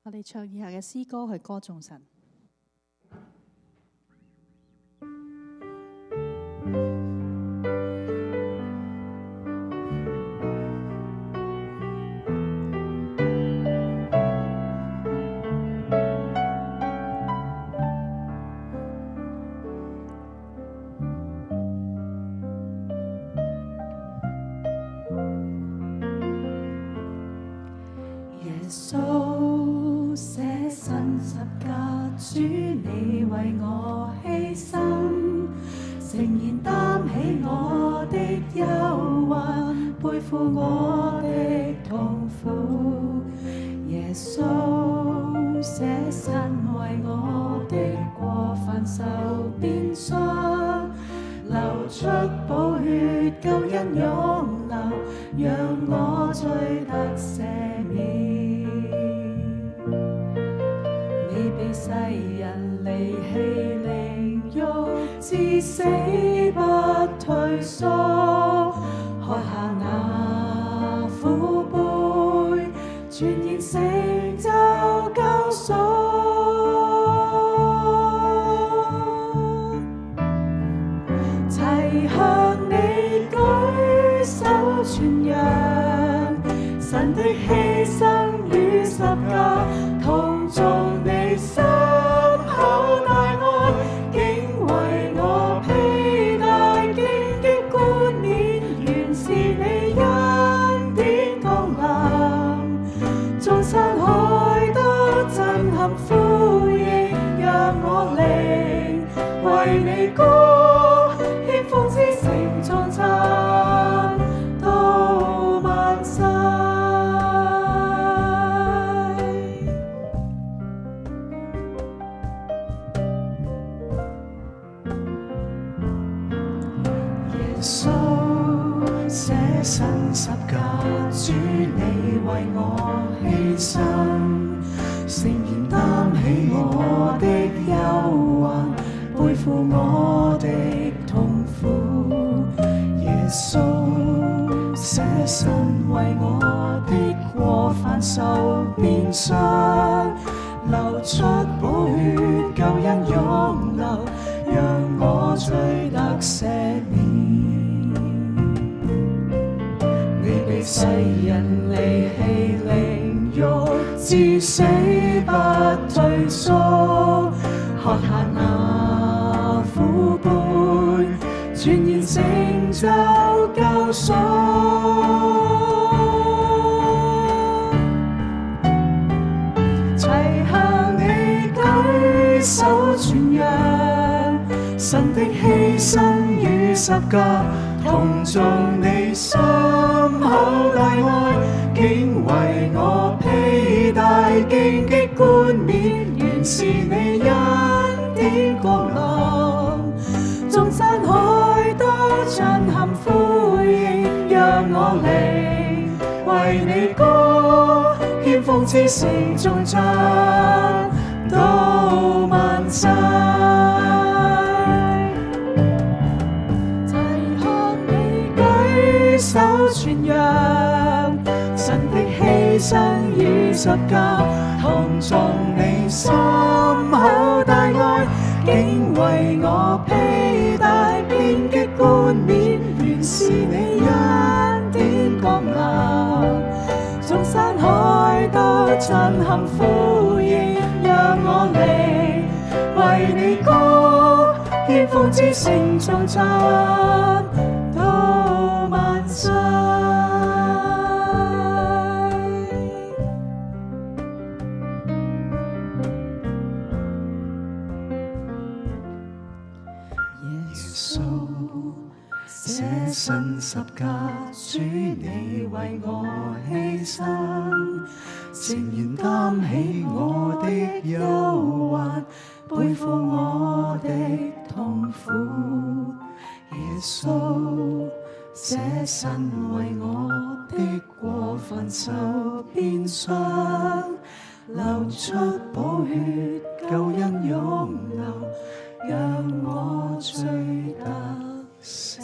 我哋唱以下嘅詩歌去歌頌神。耶穌捨身十架，主你為我犧牲，誠然擔起我的憂患，背負我的痛苦。耶穌捨身為我的過犯受鞭傷，流出寶血救恩湧流，讓我罪得赦免。你被世人離棄凌辱，至死不退縮，喝下那苦杯，全然成就救贖。齊向你舉手傳揚神的犧牲與十架，同頌你深厚大愛，竟為我披戴荊棘冠冕，原是你恩典降臨，眾山海都震撼呼應，讓我靈為你歌，獻奉之成頌讚到萬世。耶穌捨身十架，主你為我犧牲，誠然擔起我的憂患，背負我的痛苦。耶穌捨身為我的過犯受鞭傷，流出寶血救恩湧流，讓我罪得赦免。你被世人離棄凌辱，至死不退縮，喝下那苦杯，全然成就救贖。齊向你舉手傳揚神的犧牲與十架，同頌你深厚大愛，竟為我披戴荊棘冠冕，原是你恩典降臨，眾山海都震撼呼應，讓我靈為你歌，獻奉至成頌讚到萬世。手傳揚神的犧牲與十架，同頌你深厚大愛，竟為我披戴荊棘冠冕，原是你恩典降臨，眾山海都震撼呼應，讓我靈為你歌，獻奉至成頌讚到萬世。耶穌捨身十架，主你為我犧牲，誠然擔起我的憂患，背負我的痛苦。耶穌捨身為我的過犯受鞭傷，流出寶血救恩湧流，讓我罪得赦